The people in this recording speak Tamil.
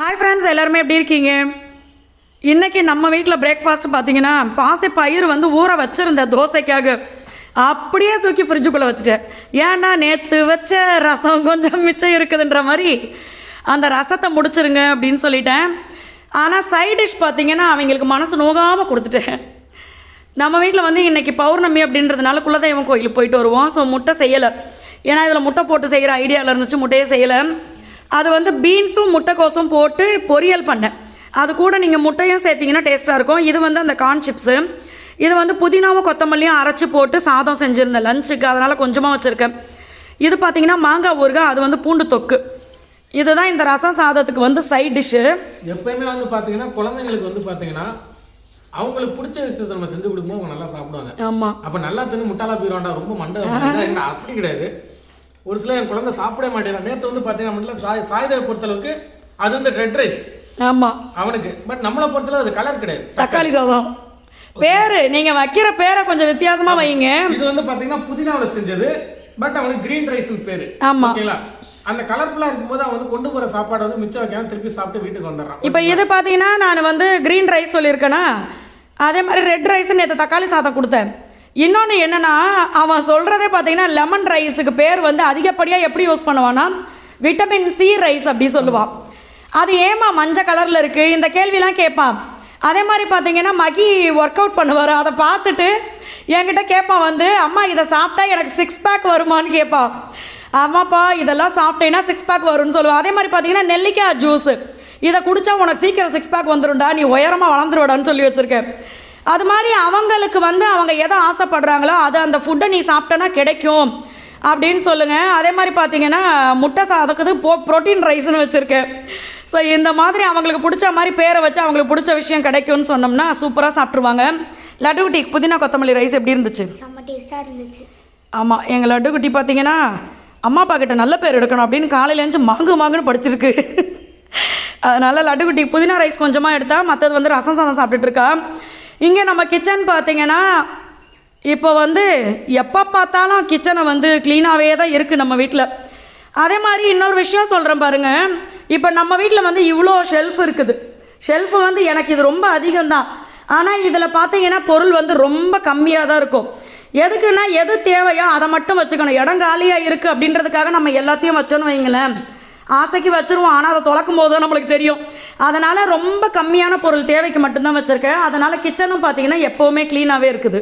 ஹாய் ஃப்ரெண்ட்ஸ், எல்லாருமே எப்படி இருக்கீங்க? இன்றைக்கி நம்ம வீட்டில் பிரேக்ஃபாஸ்ட் பார்த்தீங்கன்னா பாசிப்பயிறு வந்து ஊற வச்சுருந்தேன் தோசைக்காக. அப்படியே தூக்கி ஃப்ரிட்ஜுக்குள்ளே வச்சுட்டேன். ஏன்னா நேற்று வச்ச ரசம் கொஞ்சம் மிச்சம் இருக்குதுன்ற மாதிரி அந்த ரசத்தை முடிச்சிருங்க அப்படின்னு சொல்லிட்டேன். ஆனால் சைட் டிஷ் பார்த்தீங்கன்னா அவங்களுக்கு மனசு நோகாமல் கொடுத்துட்டேன். நம்ம வீட்டில் வந்து இன்றைக்கி பௌர்ணமி அப்படின்றதுனால குலதெய்வம் கோயிலுக்கு போயிட்டு வருவோம். ஸோ முட்டை செய்யலை, ஏன்னா இதில் முட்டை போட்டு செய்கிற ஐடியாவில் இருந்துச்சு. முட்டையே செய்யலை. அது வந்து பீன்ஸும் முட்டைக்கோசும் போட்டு பொரியல் பண்ணேன். அது கூட நீங்கள் முட்டையும் சேர்த்திங்கன்னா டேஸ்ட்டாக இருக்கும். இது வந்து அந்த கார்ன் சிப்ஸு. இது வந்து புதினாவும் கொத்தமல்லியும் அரைச்சி போட்டு சாதம் செஞ்சுருந்தேன் லஞ்சுக்கு, அதனால் கொஞ்சமாக வச்சுருக்கேன். இது பார்த்திங்கன்னா மாங்காய் ஊறுகாய், அது வந்து பூண்டு தொக்கு. இதுதான் இந்த ரசம் சாதத்துக்கு வந்து சைட் டிஷ்ஷு. எப்பயுமே வந்து பார்த்தீங்கன்னா குழந்தைங்களுக்கு வந்து பார்த்தீங்கன்னா அவங்களுக்கு பிடிச்ச விஷயத்தை நம்ம செஞ்சு கொடுக்கும்போது அவங்க நல்லா சாப்பிடுவாங்க. ஆமாம், அப்போ நல்லா தின்னு முட்டாளா போயிடுவாண்டா ரொம்ப மண்டை என்ன அப்படி கிடையாது. ஒரு சில என் குழந்தை சாப்பிடவே மாட்டேன். நேற்று வந்து பார்த்தீங்கன்னா சாயுதை பொறுத்தளவுக்கு அது வந்து ரெட் ரைஸ். ஆமாம் அவனுக்கு. பட் நம்மளை பொறுத்தளவு அது கலர் கிடையாது, தக்காளி சாதம். பேர் நீங்கள் வைக்கிற பேரை கொஞ்சம் வித்தியாசமாக வைங்க. இது வந்து பார்த்தீங்கன்னா புதினாவில் செஞ்சது. பட் அவனுக்கு கிரீன் ரைஸ்னு பேர். ஆமாம், ஓகேங்களா? அந்த கலர்ஃபுல்லாக இருக்கும்போது அவன் வந்து கொண்டு போகிற சாப்பாடு வந்து மிச்சம் வைக்காம திருப்பி சாப்பிட்டு வீட்டுக்கு வந்துடுறான். இப்போ இது பார்த்தீங்கன்னா நான் வந்து க்ரீன் ரைஸ் சொல்லியிருக்கேன்னா, அதே மாதிரி ரெட் ரைஸ் நேற்று தக்காளி சாதம் கொடுத்தேன். இன்னொன்று என்னென்னா, அவன் சொல்கிறதே பார்த்தீங்கன்னா லெமன் ரைஸுக்கு பேர் வந்து அதிகப்படியாக எப்படி யூஸ் பண்ணுவான்னா விட்டமின் சி ரைஸ் அப்படி சொல்லுவான். அது ஏமா மஞ்சள் கலரில் இருக்குது, இந்த கேள்விலாம் கேட்பான். அதே மாதிரி பார்த்தீங்கன்னா மகி ஒர்க் அவுட் பண்ணுவார். அதை பார்த்துட்டு என்கிட்ட கேட்பான் வந்து, அம்மா இதை சாப்பிட்டா எனக்கு 6 பேக் வருமானு கேட்பான். ஆமாப்பா இதெல்லாம் சாப்பிட்டேன்னா 6 பேக் வரும்னு சொல்லுவாள். அதே மாதிரி பார்த்தீங்கன்னா நெல்லிக்காய் ஜூஸு, இதை குடித்தா உனக்கு சீக்கிரம் 6 பேக் வந்துடும்டா, நீ உயரமாக வளர்ந்துருவாடான்னு சொல்லி வச்சுருக்கேன். அது மாதிரி அவங்களுக்கு வந்து அவங்க எதை ஆசைப்படுறாங்களோ அது அந்த ஃபுட்டை நீ சாப்பிட்டனா கிடைக்கும் அப்படின்னு சொல்லுங்கள். அதே மாதிரி பார்த்தீங்கன்னா முட்டை சாதத்துக்கு ப்ரோட்டீன் ரைஸ்னு வச்சுருக்கேன். ஸோ இந்த மாதிரி அவங்களுக்கு பிடிச்ச மாதிரி பேரை வச்சு அவங்களுக்கு பிடிச்ச விஷயம் கிடைக்கும்னு சொன்னோம்னா சூப்பராக சாப்பிட்ருவாங்க. லட்டுக்குட்டி புதினா கொத்தமல்லி ரைஸ் எப்படி இருந்துச்சு? செம்ம டேஸ்ட்டாக இருந்துச்சு. ஆமாம், எங்கள் லட்டுக்குட்டி பார்த்தீங்கன்னா அம்மா அப்பா கிட்ட நல்ல பேர் எடுக்கணும் அப்படின்னு காலையிலேருந்து மாங்குன்னு படிச்சிருக்கு. அதனால் லட்டுக்குட்டி புதினா ரைஸ் கொஞ்சமாக எடுத்தால் மற்றது வந்து ரசம் சாதம் சாப்பிட்டுட்ருக்கா. இங்கே நம்ம கிச்சன் பார்த்திங்கன்னா இப்போ வந்து எப்போ பார்த்தாலும் கிச்சனை வந்து க்ளீனாகவே தான் இருக்குது நம்ம வீட்டில். அதே மாதிரி இன்னொரு விஷயம் சொல்கிறேன் பாருங்கள். இப்போ நம்ம வீட்டில் வந்து இவ்வளோ ஷெல்ஃப் இருக்குது. ஷெல்ஃபு வந்து எனக்கு இது ரொம்ப அதிகம்தான். ஆனால் இதில் பார்த்தீங்கன்னா பொருள் வந்து ரொம்ப கம்மியாக தான் இருக்கும். எதுக்குன்னா எது தேவையோ அதை மட்டும் வச்சுக்கணும். இடம் காலியாக இருக்குது அப்படின்றதுக்காக நம்ம எல்லாத்தையும் வச்சோன்னு வைங்களேன், ஆசைக்கு வச்சுருவோம். ஆனால் அதை தொலைக்கும் போது தான் நம்மளுக்கு தெரியும். அதனால் ரொம்ப கம்மியான பொருள் தேவைக்கு மட்டும்தான் வச்சுருக்கேன். அதனால் கிச்சனும் பார்த்திங்கன்னா எப்போவுமே க்ளீனாகவே இருக்குது.